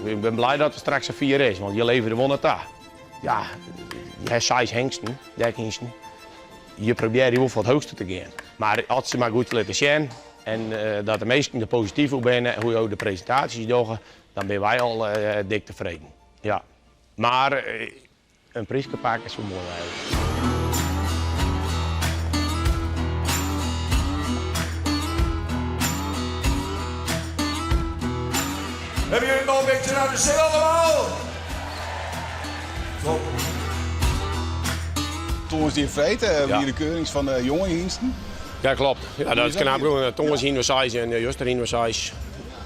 Ik ben blij dat er straks een 4 is, want je levert de daar. Ja, je hebt 6 hengsten, 10 hengsten. Je probeert heel veel het hoogste te gaan. Maar als ze maar goed laten zien en dat de meesten er positief op zijn, hoe je de presentaties doen, dan ben wij al dik tevreden. Ja. Maar een prijsje pakken is zo mooi eigenlijk. Hebben jullie nog een beetje naar de zin allemaal? Top. Thomas die feiten, wie de keurings van de jonge diensten. Ja, klopt. Ja, dat is knap. Thomas in we 6 en Juster in we 6.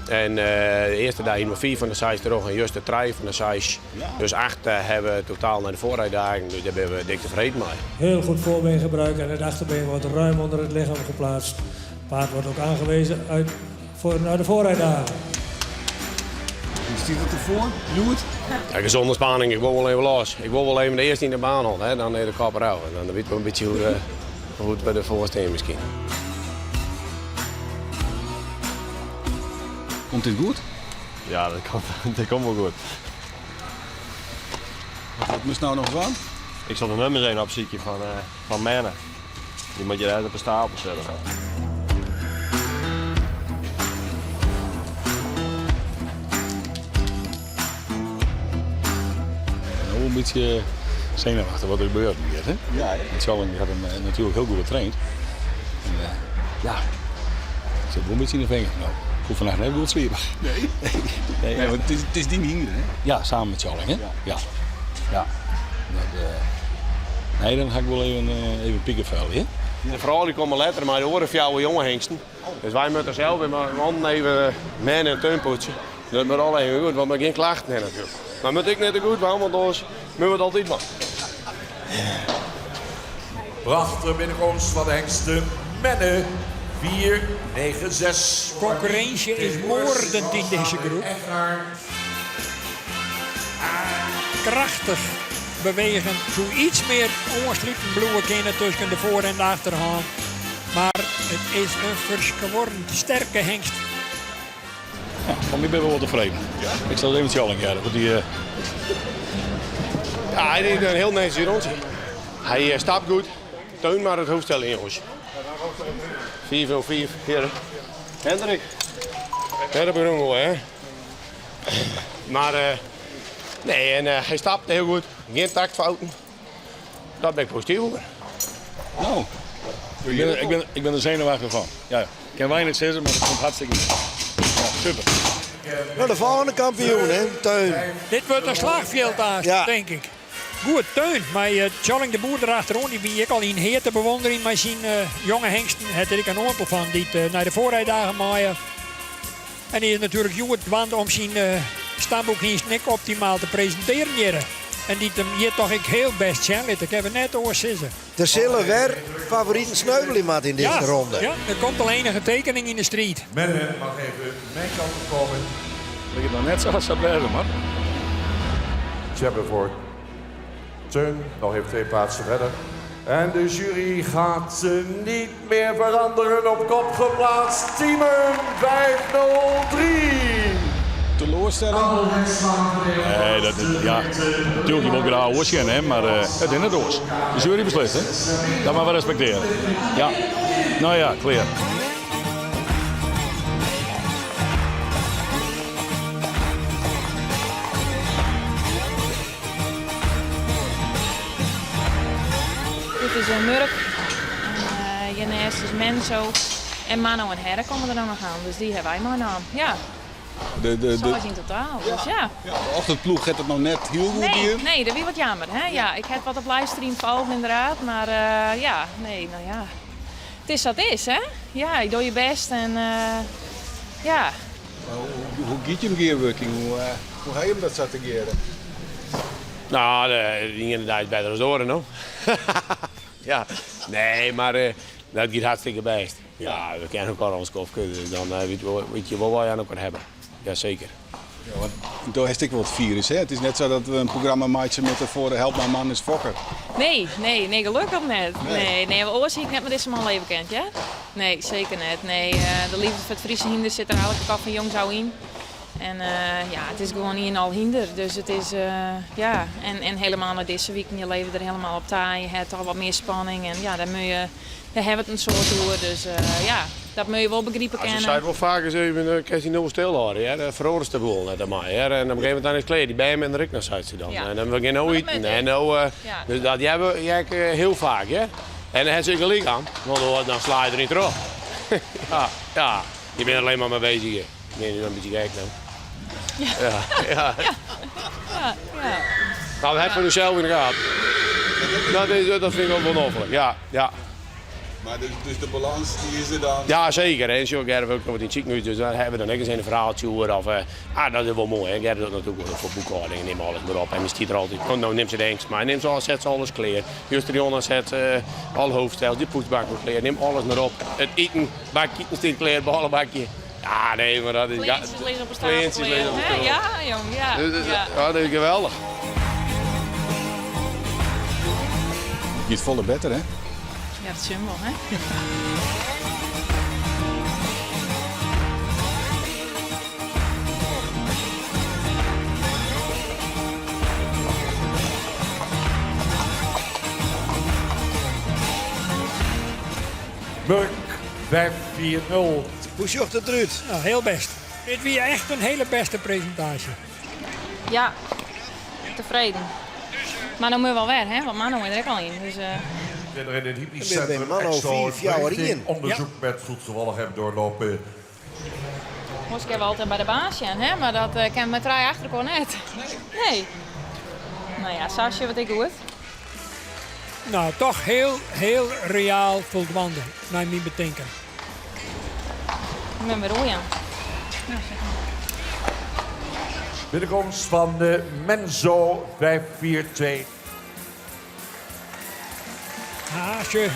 En de eerste dag in we 4 van de 6 terug en Juster 3 van de 6. Ja. Dus 8 hebben we totaal naar de voorrijdagen. Dus daar ben we dik tevreden mee. Heel goed voorbeen gebruikt en het achterbeen wordt ruim onder het lichaam geplaatst. Het paard wordt ook aangewezen naar de voorrijdagen. Hoe stiet het ervoor? Doe het. Ja, gezonde spanning, ik wil wel even los. Ik wil wel even de eerste in de baan houden, dan de kapper af. En dan weten we een beetje hoe het bij de voorsteen misschien. Komt dit goed? Ja, dat komt wel goed. Wat moest nou nog van? Ik zal de nummers 1 opzieken van Menne. Die moet je eruit op een stapel zetten. Een beetje zenuwachtig wat er gebeurt hier. Hè? Ja, Challing had hem natuurlijk heel goed getraind. En, ja, ik zit wel een beetje in de vinger. Nou, ik hoef vandaag net goed sliepen. Nee, want het is die hinder, hè? Ja, samen met Challing, hè? Ja. Dat, nee, dan ga ik wel even pikkenvel, hè? De vrouw die komt later, maar de oren van jouw jonge hengsten. Dus wij moeten zelf in mijn handen even men en tuin poetsen. Dat moet al even goed, want we geen klachten hebben natuurlijk. Maar moet ik net goed van, want anders moeten we het altijd van. Prachtige binnenkomst van de hengsten Menne. 4-9-6. Concurrentie is moordend in deze groep. Krachtig bewegen, zo iets meer ongesliepen bloemen kennen tussen de voor- en de achterhand. Maar het is een verschoren sterke hengst. Ja, van mij ben ik wel tevreden. Ja. Ik zal het even Challing hebben, want die... Ja, hij deed een heel netjes rondje. Hij stapt goed. Teun maar het hoofdstel in, jongens. 4-4, hier. Hendrik. Ja, dat ben ik wel, hè. Maar, nee, en hij stapt heel goed. Geen taktfouten. Dat ben ik positief over. Nou, ik ben er zenuwachtig van. Ja, ik ken weinig zeggen, maar het komt hartstikke goed. Ja, super. Nou, de volgende kampioen, hè, Teun. Dit wordt een slagveldtaas, denk ik. Goed, Teun. Maar Challing de Boer erachterom, die ben ik al in heerte bewondering. Maar zijn jonge hengsten, het er ik een aantal van, die naar de voorrijdagen maaien. En die is natuurlijk goed gewend om zijn stamboekhengst niet optimaal te presenteren hier. En die hem hier toch ik heel best zijn. Ik heb het net oorzissen. Er zullen weer favorieten sneuvelen in deze ronde. Ja, er komt al enige tekening in de street. Menne mag even mijn kant op komen. Ik heb nog net zoals dat blijven, man. Tjebbe voor Teun, nog even 2 plaatsen verder. En de jury gaat ze niet meer veranderen. Op kop geplaatst, Tiemen 503. Teleurstelling? Nee, natuurlijk je moet weer oude kennen, hè, maar het is net doos. De jury beslist, hè. Dat maar we respecteren. Ja, nou ja, clear. Dit is een Murk, Jenes is Menzo en Mano en Herre komen er dan nog aan. Dus die hebben wij maar naam. Ja. Zo is in totaal. Dus ja. De ochtendploeg gaat het nog net heel goed hier. Nee, dat is wat jammer. Hè? Ja, ik heb wat op livestream gevolgd inderdaad. Maar het is wat het is, hè. Ja, je doet je best en ja. Hoe gaat je hem gearworking? Hoe ga je hem dat strategeren? Nou, inderdaad beter als oren, no? Ja, nee, maar dat gaat hartstikke best. Ja, we kennen elkaar ons kopje, dus dan weet je wel wat je aan elkaar hebben. Jazeker. Ja, want toen heeft ik wel het virus, hè? Het is net zo dat we een programma maken met de voor Help mijn man is Fokker. Nee, gelukkig net. Nee, we oorzie ik net met deze man leven kent, ja? Nee, zeker net. Nee, de liefde voor het Friese hinder zit er elke kap van jong zo in. En ja, het is gewoon niet al hinder. Dus het is, ja, en helemaal naar deze week, je leven er helemaal op taai. Je hebt al wat meer spanning en ja, dan hebben we het een soort door. Dus ja, dat moet je wel begrijpen kennen. Ze zei wel vaak eens even, kan je niet stil houden, ja? Dat veroordeelt de boel net aan mij. En op een gegeven moment dan is het kleed, die bij hem en de Rick zei ze dan. Ja. En dan beginnen we eten. En nou, Ja. dus dat hebben we heel vaak, hè? En dan heeft ze gelijk aan, want dan sla je er niet terug. ja, je bent alleen maar mee bezig. Hè. Nee, nu een beetje gek dan. Ja. Nou, dat heb je zelf in de gaten. Dat vind ik wel onnoffelijk. Ja. Maar dus de balans die is er dan? Ja, zeker. En zo Gerrit ook nog wat in ziekenhuis, dus dan hebben we dan eens een verhaaltje over. Of, dat is wel mooi. Hè. Gerrit doet natuurlijk voor boekhouding, neem alles maar op. En je stiet er altijd, nou neem ze de engst, maar neem ze alles, zet ze alles kleer. Justriona zet alle hoofdstijl, die poetsbak moet kleer, neem alles maar op. Het eten, bakje, stiet kleer, behalve bakje. Ja, nee, maar dat is... Kleintjes liggen op een stapel. Kleintjes liggen op een stapel. Ja, jong, ja. Ja, dat is geweldig. Je het volle beter, hè? Ja, dat is wel, hè? Murk 5-4-0. Hoe zocht het eruit? Nou, heel best. Dit was echt een hele beste presentatie. Ja, tevreden. Maar dan moet je wel weer, hè? Want Mano is er ook al in. Dus, We er in het hypisch Ik ben bij centrum Mano extra 4 jaar in. onderzoek met voedselvallig hebben doorlopen. moest ik even altijd bij de baas zijn, hè? Maar dat kan met 3 achter gewoon net. Nee. Nou ja, Sasje, wat ik doe. Nou, toch heel reaal voldwanden, naar mijn bedenken. Ik ben weer roeien. Binnenkomst van de Menzo 5-4-2. Haasje.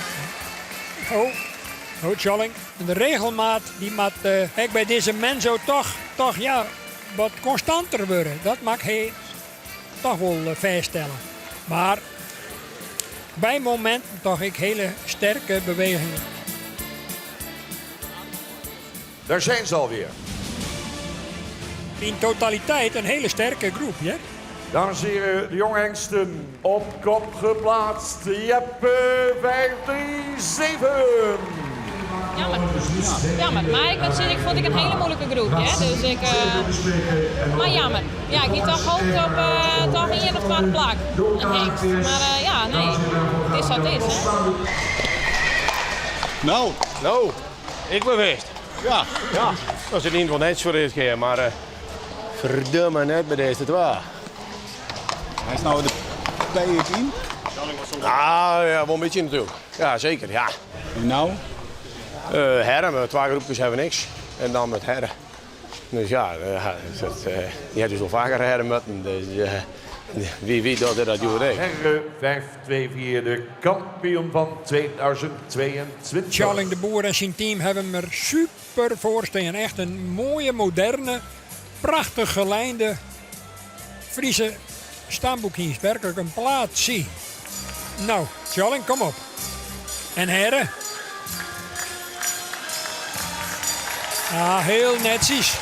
Oh, Tjalling. En de regelmaat die moet bij deze Menzo toch ja, wat constanter worden. Dat mag hij toch wel vaststellen. Maar bij momenten toch ik hele sterke bewegingen. Daar zijn ze alweer. In totaliteit een hele sterke groep, ja? Dames en heren, de jonghengsten op kop geplaatst. Jeppe 5-3-7. Jammer. Maar ik vond ik een hele moeilijke groep, hè? Dus ik... maar jammer. Ja, ik die toch hoopt op toch 1 of 2 plak. Een hengst. Maar ja, nee. Het is wat het is, hè? Nou, ik ben geweest. Ja. Dat is niet van netjes voor dit keer, maar verdomme net bij deze 2. Hij is nou in de P10. Ah, ja, wel een beetje natuurlijk. Ja, zeker, ja. En nou? Herren, met 2 groepjes hebben we niks. En dan met herren. Dus ja, je hebt dus al vaker herren moeten. Dus wie doet dat doet ik. Herren 5-2-4, de kampioen van 2022. Tjalling de Boer en zijn team hebben hem er super voor staan. Echt een mooie, moderne, prachtig gelijnde Friese stamboekjes. Werkelijk een plaatsie. Nou, Tjalling, kom op. En heren. Ah, heel netjes.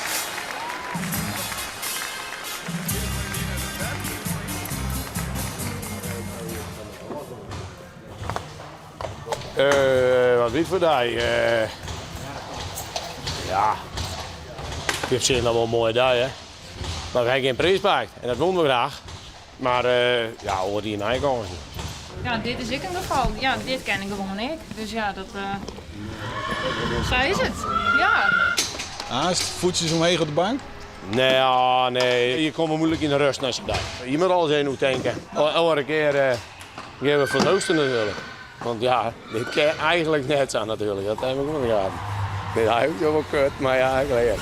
Wat weet voor die? Ja, je hebt zich nog wel een mooie dag, hè. Maar we hebben geen prijs gepakt en dat willen we graag. Maar ja, hoor die in eigen. Ja, dit is ik een geval. Ja, dit ken ik gewoon ik. Dus ja, dat... Zo is het. Ja. Haast, voetjes omheen op de bank? Nee, je komt moeilijk in de rust als je daar. Je moet alles in hoe denken. Elke keer gaan we voor het hoogste natuurlijk. Want ja, dit kan eigenlijk net zo natuurlijk. Dat hebben we gewoon gehad. Dit is eigenlijk wel kut, maar ja, ik weet het.